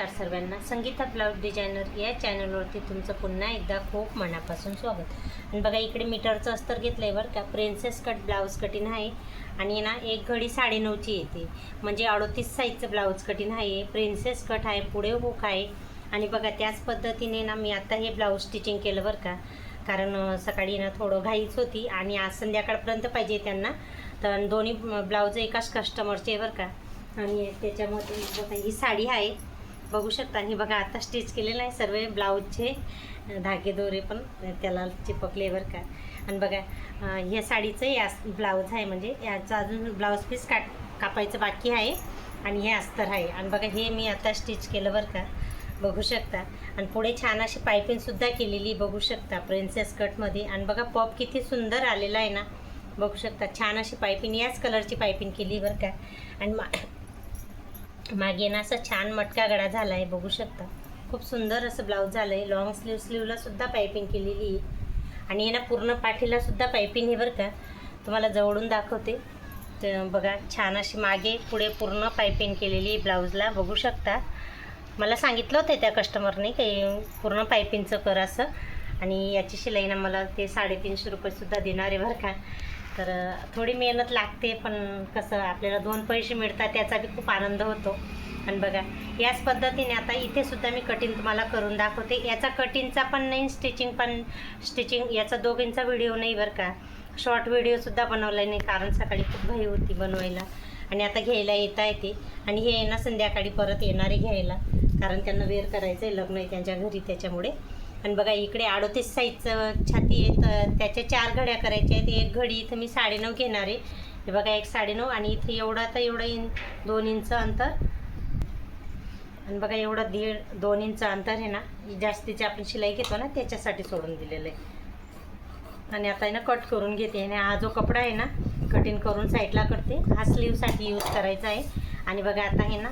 नमस्कार सर्वांना, Sangeeta blouse designer या चॅनलवरती तुमचं पुन्हा एकदा खूप मनापासून स्वागत. आणि बघा इकडे मीटरचं अस्तर घेतलं आहे बरं का. प्रिन्सेस कट ब्लाऊज कटिंग आहे आणि ना एक घडी 9.5ची येते, म्हणजे 38 साईजचं ब्लाऊज कटिंग आहे. प्रिन्सेस कट आहे, पुढे हुक आहे. आणि बघा त्याच पद्धतीने ना मी आता हे ब्लाऊज स्टिचिंग केलं बरं का, कारण सकाळी ना थोडं घाईच होती आणि आज संध्याकाळपर्यंत पाहिजे त्यांना. तर दोन्ही ब्लाऊज एकाच कस्टमरचे बरं का. आणि त्याच्यामध्ये बघा ही साडी आहे, बघू शकता. आणि बघा आता स्टिच केलेलं आहे, सर्व ब्लाऊजचे धागे दोरे पण त्याला चिपकले बरं का. आणि बघा ह्या साडीचं या ब्लाऊज आहे, म्हणजे याचं अजून ब्लाऊज पीस कापायचं बाकी आहे आणि हे अस्तर आहे. आणि बघा हे मी आता स्टिच केलं बरं का, बघू शकता. आणि पुढे छान अशी पायपिंगसुद्धा केलेली बघू शकता प्रिन्सेस कटमध्ये. आणि बघा पॉप किती सुंदर आलेला आहे ना, बघू शकता. छान अशी पायपिंग, याच कलरची पायपिंग केली बरं का. आणि मागे ना असं छान मटका गळा झाला आहे, बघू शकता. खूप सुंदर असं ब्लाऊज झालं आहे. लॉंग स्लीवला सुद्धा पायपिंग केलेली आहे आणि हे ना पूर्ण पाठीला सुद्धा पायपिंग आहे बरं का. तुम्हाला जवळून दाखवते. तर बघा छान अशी मागे पुढे पूर्ण पायपिंग केलेली आहे ब्लाऊजला, बघू शकता. मला सांगितलं होतं त्या कस्टमरने की पूर्ण पायपिंगचं कर असं. आणि याची शिलाई ना मला ते 350 रुपयेसुद्धा देणार आहे बरं का. तर थोडी मेहनत लागते, पण कसं आपल्याला 2 पैसे मिळतात त्याचा बी खूप आनंद होतो. आणि बघा याच पद्धतीने आता इथे सुद्धा मी कटिंग तुम्हाला करून दाखवते. याचा कटिंगचा पण नाही, स्टिचिंग याचा दोघींचा व्हिडिओ नाही बरं का. शॉर्ट व्हिडिओसुद्धा बनवला नाही, कारण सकाळी खूप घाई होती बनवायला. आणि आता घ्यायला येता येते. आणि हे ना संध्याकाळी परत येणारे घ्यायला, कारण त्यांना वेअर करायचं आहे, लग्न आहे त्यांच्या घरी, त्याच्यामुळे. आणि बघा इकडे 38 साईजचं छाती आहे, तर त्याच्या 4 घड्या करायच्या आहेत. एक घडी इथं मी 9.5 घेणार आहे. हे बघा एक 9.5 आणि इथे एवढा तर एवढं 2 इंच अंतर. आणि बघा एवढं 2 इंच अंतर आहे ना, जास्तीची आपण शिलाई घेतो ना त्याच्यासाठी सोडून दिलेलं आहे. आणि आता आहे ना कट करून घेते. आणि हा जो कपडा आहे ना कटिंग करून साईडला करते, हा स्लीवसाठी यूज करायचा आहे. आणि बघा आता हे ना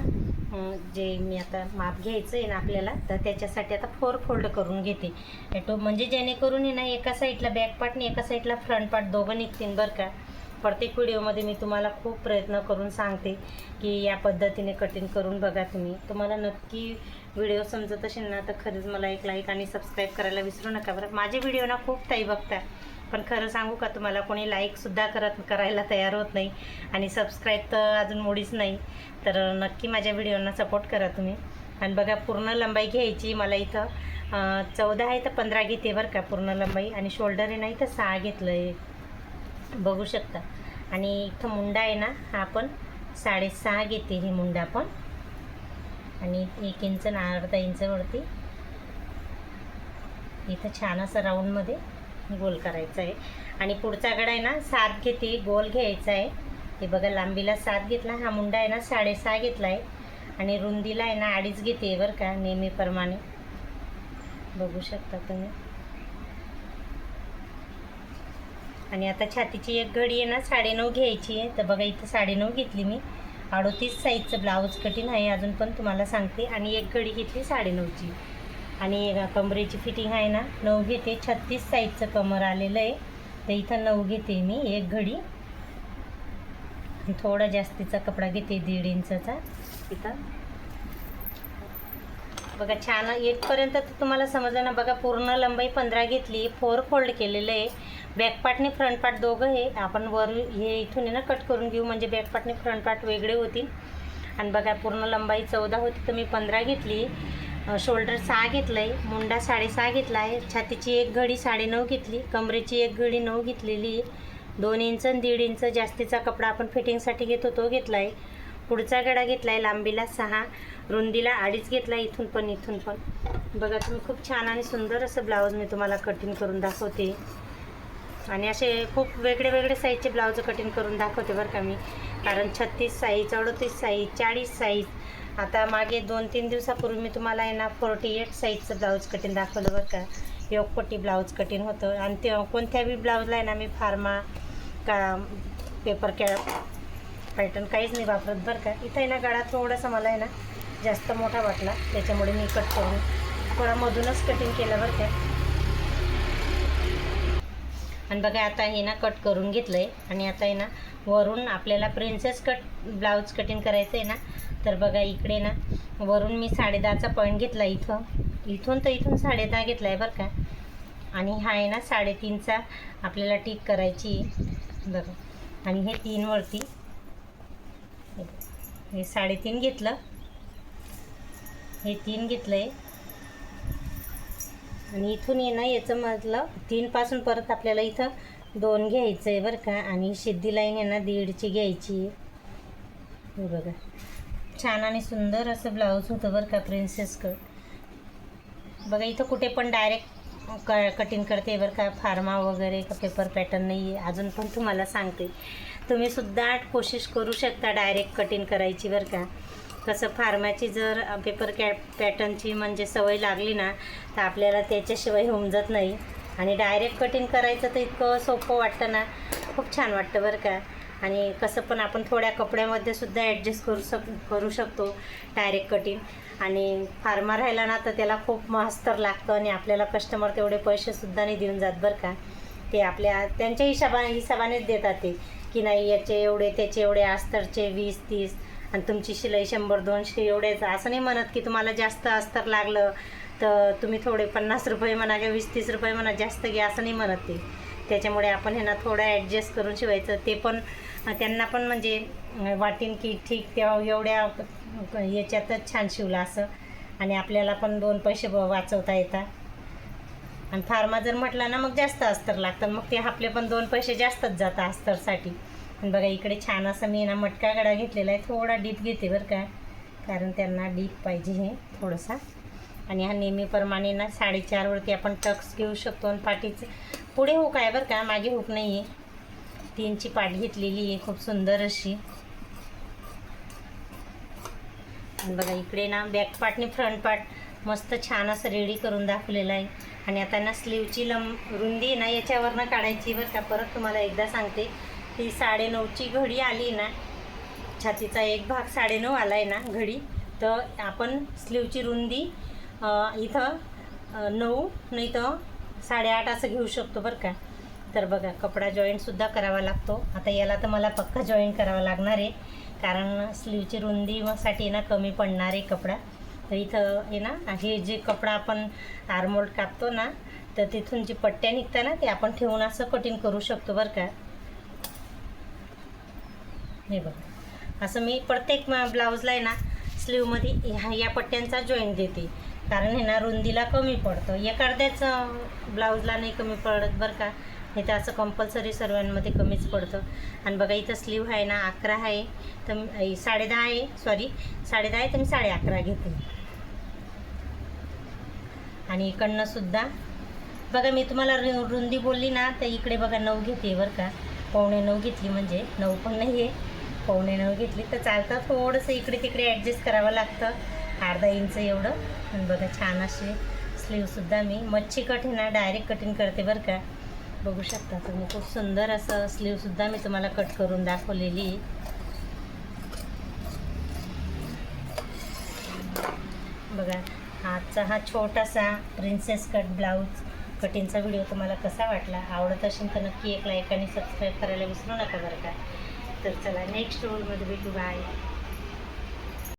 जे मी आता माप घ्यायचं आहे ना आपल्याला, तर त्याच्यासाठी आता 4 फोल्ड करून घेते तो, म्हणजे जेणेकरून आहे ना एका साईडला बॅक पार्ट आणि एका साईडला फ्रंट पार्ट दोघं निघतील बरं का. प्रत्येक व्हिडिओमध्ये मी तुम्हाला खूप प्रयत्न करून सांगते की या पद्धतीने कटिंग करून बघा तुम्ही. तुम्हाला नक्की व्हिडिओ समजत असेल ना, तर खरंच मला एक लाईक आणि सबस्क्राईब करायला विसरू नका बरं. माझे व्हिडिओ ना खूप ताई बघता, पण खरं सांगू का तुम्हाला, कोणी लाईकसुद्धा करायला तयार होत नाही आणि सबस्क्राईब तर अजून मुळीच नाही. तर नक्की माझ्या व्हिडिओंना सपोर्ट करा तुम्ही. आणि बघा पूर्ण लंबाई घ्यायची मला इथं 14 आहे तर 15 घेते बरं का पूर्ण लंबाई. आणि शोल्डर आहे ना इथं 6 घेतलं आहे, बघू शकता. आणि इथं मुंडा आहे ना हा पण 6.5 घेते ही मुंडा पण. आणि 1 इंच आणि अर्धा इंच वरती इथं छान असं राऊंडमध्ये गोल करायचं आहे. आणि पुढचा गडा आहे ना 7 घेते, गोल घ्यायचा आहे. हे बघा लांबीला 7 घेतला, हा मुंडा आहे ना 6.5 घेतला आहे. आणि रुंदीला आहे ना 2.5 घेते बरं का, नेहमीप्रमाणे, बघू शकता तुम्ही. आणि आता छातीची एक घडी आहे ना 9.5 घ्यायची आहे. तर बघा इथं 9.5 घेतली मी. 38 साईजचं ब्लाऊज कटिंग आहे अजून पण तुम्हाला सांगते. आणि एक घडी घेतली 9.5ची. आणि कमरेची फिटिंग आहे ना 9 घेते. 36 साईजचं कमर आलेलं आहे, तर इथं 9 घेते मी एक घडी. थोडा जास्तीचा कपडा घेते 1.5 इंचचा इथं. बघा छान येथपर्यंत तर तुम्हाला समजलं ना. बघा पूर्ण लंबाई 15 घेतली, 4 फोल्ड केलेलं आहे. बॅक पार्टने फ्रंट पार्ट दोघं हे आपण वर हे इथून आहे ना कट करून घेऊ, म्हणजे बॅक पार्टने फ्रंट पार्ट वेगळे होतील. आणि बघा पूर्ण लंबाई 14 होती तर मी 15 घेतली. शोल्डर 6 घेतलं आहे, मुंडा 6.5 घेतला आहे. छातीची एक घडी 9.5 घेतली, कमरेची एक घडी 9 घेतलेली. 2 इंच आणि 1.5 इंच जास्तीचा कपडा आपण फिटिंगसाठी घेतो तो घेतला आहे. पुढचा गडा घेतला आहे लांबीला 6, रुंदीला 2.5 घेतला, इथून पण इथून पण. बघा तुम्ही खूप छान आणि सुंदर असं ब्लाऊज मी तुम्हाला कटिंग करून दाखवते. आणि असे खूप वेगळे साईजचे ब्लाऊज कटिंग करून दाखवते बरं का मी, कारण 36 साईज, 38 साईज, 40 साईज. आता मागे 2-3 दिवसापूर्वी मी तुम्हाला आहे ना 48 साईजचं ब्लाऊज कटिंग दाखवलं बरं का. योगपट्टी ब्लाऊज कटिंग होतं. आणि ते कोणत्याही ब्लाऊजला आहे ना मी फार्मा का पेपर पॅटर्न काहीच नाही वापरत बरं का. इथं आहे ना गळा थोडासा मला आहे ना जास्त मोठा वाटला, त्याच्यामुळे मी कट करून थोडा मधूनच कटिंग केलं बरं का. आणि बघा आता हे ना कट करून घेतलं आहे. आणि आता आहे ना वरून आपल्याला प्रिन्सेस कट ब्लाऊज कटिंग करायचं आहे ना, तर बघा इकडे ना वरून मी 10.5चा पॉईंट घेतला इथून तर इथून 10.5 घेतला आहे बरं का. आणि हा आहे ना 3.5चा आपल्याला टिक करायची बघा. आणि हे 3 वरती हे 3.5 घेतलं, हे 3 घेतलं आहे. आणि इथून ये ना याचं मधलं 3 पासून परत आपल्याला इथं 2 घ्यायचं आहे बरं का. आणि सिद्धी लाईन आहे ना 1.5ची घ्यायची. हे बघा छान आणि सुंदर असं ब्लाऊज होतं बरं का प्रिन्सेस कट. बघा इथं कुठे पण डायरेक्ट कटिंग करते बरं का, फार्मा वगैरे का पेपर पॅटर्न नाही आहे. अजून पण तुम्हाला सांगते, तुम्हीसुद्धा कोशिश करू शकता डायरेक्ट कटिंग करायची बरं का. कसं फार्माची जर पेपर पॅटर्नची म्हणजे सवय लागली ना तर आपल्याला त्याच्याशिवाय होऊन नाही. आणि डायरेक्ट कटिंग करायचं तर इतकं सोपं वाटतं ना, खूप छान वाटतं बरं का. आणि कसं पण आपण थोड्या कपड्यामध्ये सुद्धा ॲडजस्ट करू शकतो डायरेक्ट कटिंग. आणि फार्मा राहिला ना तर त्याला खूप मास्तर लागतं आणि आपल्याला कस्टमर तेवढे पैसेसुद्धा नाही देऊन जात बरं का. ते त्यांच्या हिशोबानेच देतात ते, की नाही याचे एवढे त्याचे एवढे, अस्तरचे 20-30 आणि तुमची शिलाई 100-200 एवढेच. असं नाही म्हणत की तुम्हाला जास्त अस्तर लागलं तर तुम्ही थोडे 50 रुपये म्हणा किंवा 20-30 रुपये म्हणा जास्त घ्या, असं नाही म्हणत ते. त्याच्यामुळे आपण हे ना थोडं ॲडजस्ट करून शिवायचं. ते पण त्यांना पण म्हणजे वाटेल की ठीक तेव्हा एवढ्या याच्यातच छान शिवलं असं. आणि आपल्याला पण 2 पैसे वाचवता येतात. आणि फार्मा जर म्हटलं ना मग जास्त अस्तर लागतं, मग ते आपले पण 2 पैसे जास्तच जातात अस्तरसाठी. आणि बघा इकडे छान असं मी ना मटका गळा घेतलेला आहे. थोडा डीप घेते बरं का, कारण त्यांना डीप पाहिजे हे थोडंसा. आणि हा नेहमीप्रमाणे ना 4.5 वरती आपण टक्स घेऊ शकतो. आणि पाठीचं पुढे हुक आहे बरं का, मागे हुक नाही आहे. 3ची पाठ घेतलेली आहे खूप सुंदर अशी. आणि बघा इकडे ना बॅक पार्ट आणि फ्रंट पार्ट मस्त छान असं रेडी करून दाखवलेलं आहे. आणि आता ना स्लीवची रुंदी ना याच्यावरनं काढायची बरं का. परत तुम्हाला एकदा सांगते, ती 9.5ची घडी आली ना, छातीचा एक भाग 9.5 आला आहे ना घडी, तर आपण स्लीवची रुंदी इथं 9 नाही तर 8.5 असं घेऊ शकतो बरं का. तर बघा कपडा जॉईंटसुद्धा करावा लागतो. आता याला तर मला पक्का जॉईंट करावा लागणार आहे, कारण स्लीवची रुंदीसाठी ना कमी पडणार आहे कपडा. तर इथं आहे ना हे जे कपडा आपण आर्मोल्ड कापतो ना, तर तिथून जी पट्ट्या निघतात ना ते आपण ठेवून असं कटिंग करू शकतो बरं का. हे बघा असं मी प्रत्येक ब्लाऊजला आहे ना स्लीवमध्ये या पट्ट्यांचा जॉईंट देते, कारण हे ना रुंदीला कमी पडतं. एक अर्ध्याच ब्लाऊजला नाही कमी पडत बरं का, नाही तर असं कंपल्सरी सर्वांमध्ये कमीच पडतं. आणि बघा इथं स्लीव आहे ना 11 आहे, तर 10.5 आहे, सॉरी 10.5 आहे तर मी 11.5 घेते. आणि इकडनं सुद्धा बघा मी तुम्हाला रुंदी बोलली ना, तर इकडे बघा 9 घेते बरं का. 9.25 घेतली, म्हणजे 9 पण नाही आहे, 9.25 घेतली. तर चालतं थोडंसं इकडे तिकडे ॲडजस्ट करावं लागतं, अर्धा इंच एवढं. आणि बघा छान अशी स्लीवसुद्धा मी मच्छी कट ना डायरेक्ट कटिंग करते बरं का. बघू शकता तुम्ही, खूप सुंदर असं स्लीवसुद्धा मी तुम्हाला कट करून दाखवलेली. बघा आजचा हा छोटासा प्रिन्सेस कट ब्लाऊज कटिंगचा व्हिडिओ तुम्हाला कसा वाटला? आवडत असेल तर नक्की एक लाईक आणि सबस्क्राईब करायला विसरू नका बरं का. तर चला नेक्स्ट व्हिडिओमध्ये भेटू. बाय.